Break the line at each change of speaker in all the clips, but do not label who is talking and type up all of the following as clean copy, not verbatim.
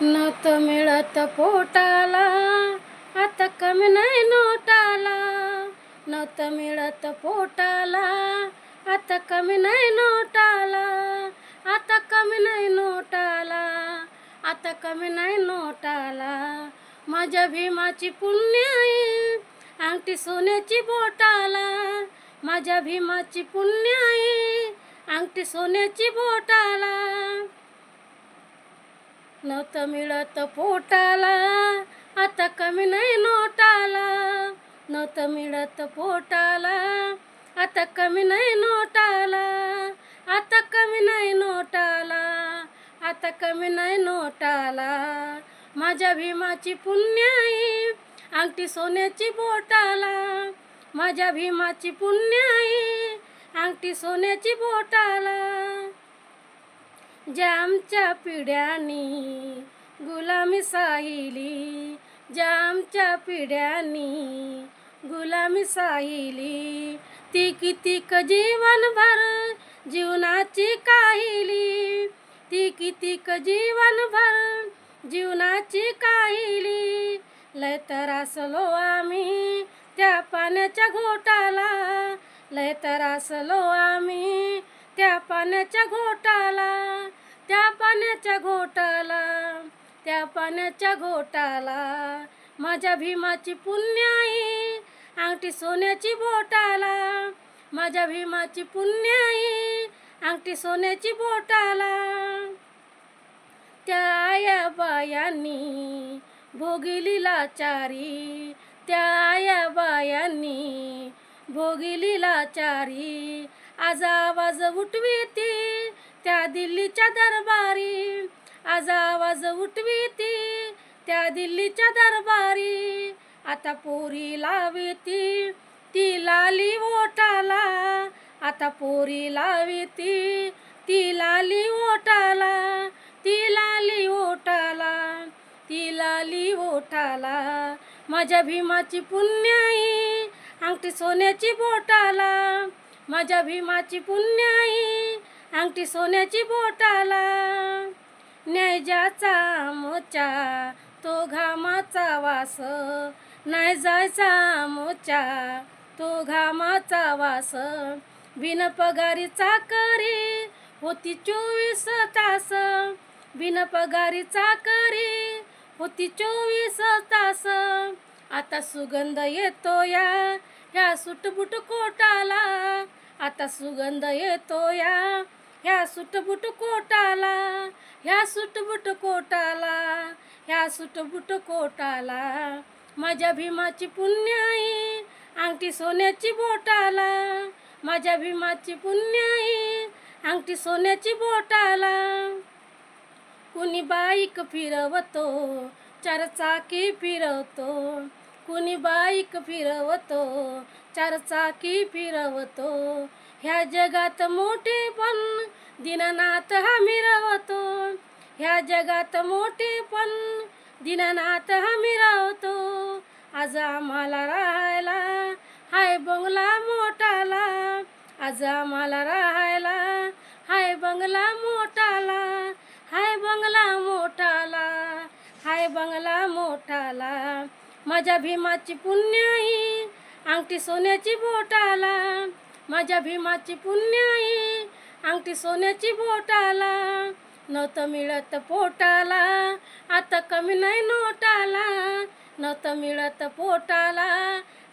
नव्हतं मिळत पोटाला, आता कमी नाही नोटाला. नव्हतं मिळत पोटाला, आता कमी नाही नोटाला. आता कमी नाही नोटाला, आता कमी नाही नोटाला. माझ्या भीमाची पुण्य आहे, अंगठी सोन्याची बोटाला. माझ्या भीमाची पुण्य आहे, अंगठी सोन्याची बोटाला. नव्हतं मिळत पोटाला, आता कमी नाही नोटाला. नव्हतं मिळत पोटाला, आता कमी नाही नोटाला. आता कमी नाही नोटाला, आता कमी नाही नोटाला. माझ्या भीमाची पुण्य आहे, अंगठी सोन्याची बोटाला. माझ्या भीमाची पुण्य आहे, अंगठी सोन्याची बोटाला. जामच्या पिढ्यांनी गुलामी साहिली, जामच्या पिढ्यांनी गुलामी साहिली. ती कितीक जीवनभर जीवनाची काहिली, ती कितीक जीवनभर जीवनाची काहिली. लय त्रासलो आम्ही त्या पाण्याच्या घोटाला, लय त्रासलो आम्ही त्या पाण्याच्या घोटाला. त्या पाण्याच्या घोटाला, त्या पाण्याच्या घोटाला. माझ्या भीमाची पुण्य आहे, अंगठी सोन्याची बोटाला. माझ्या भीमाची पुण्य आहे, अंगठी सोन्याची बोटाला. त्या आया बायांनी भोगिली लाचारी, त्या आया बायांनी भोगिली लाचारी. आज आवाज उठवीती त्या दिल्लीच्या दरबारी, आज आवाज उठवीती त्या दिल्लीच्या दरबारी. आता पोरी लावीती ती लाली ओठाला, आता पोरी लावीती ती लाली ओठाला. ती लाली ओठाला, ती लाली ओठाला. माझ्या भीमाची पुण्य आहे, अंगठी सोन्याची बोटाला. माझ्या भीमाची पुण्य आहे, अंगठी सोन्याची बोटाला. न्याय ज्याचा मोचा तो घामाचा वास, नाही जायचा मोचा तो घामाचा वास. बिन पगारी चाकरी होती 24 तास, बिन पगारी चाकरी होती 24 तास. आता सुगंध येतो या सुटबुट कोटाला, आता सुगंध येतो ह्या सुटबुट कोटाला. ह्या सुटबुट कोटाला, ह्या सुटबुट कोटाला. माझ्या भीमाची पुण्य आहे, अंगठी सोन्याची बोटाला. माझ्या भीमाची पुण्य आहे, अंगठी सोन्याची बोटाला. कुणी बाईक फिरवतो, चारचाकी फिरवतो. कुणी बाईक फिरवतो, चारचाकी फिरवतो. ह्या जगात मोठेपण दीनानाथ हा मिरवतो, ह्या जगात मोठेपण दीनानाथ हा मिरवतो. आज आम्हाला राहायला हाय बंगला मोठाला, आज आम्हाला राहायला हाय बंगला मोठाला. हाय बंगला मोठाला, हाय बंगला मोठाला. माझ्या भीमाची पुण्य आहे, अंगठी सोन्याची बोटाला. माझ्या भीमाची पुण्य आहे, अंगठी सोन्याची बोटाला. नव्हतं मिळत पोटाला, आता कमी नाही नोटाला. नव्हतं मिळत पोटाला,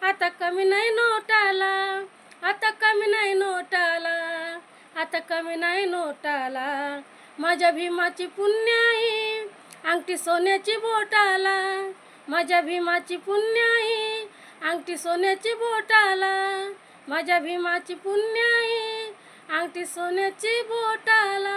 आता कमी नाही नोटाला. आता कमी नाही नोटाला, आता कमी नाही नोटाला. माझ्या भीमाची पुण्य आहे, अंगठी सोन्याची बोटाला. माझ्या भीमाची पुण्य आहे, अंगठी सोन्याची बोटाला. माझ्या भीमाची पुण्य आहे, अंगठी सोन्याची बोटाला.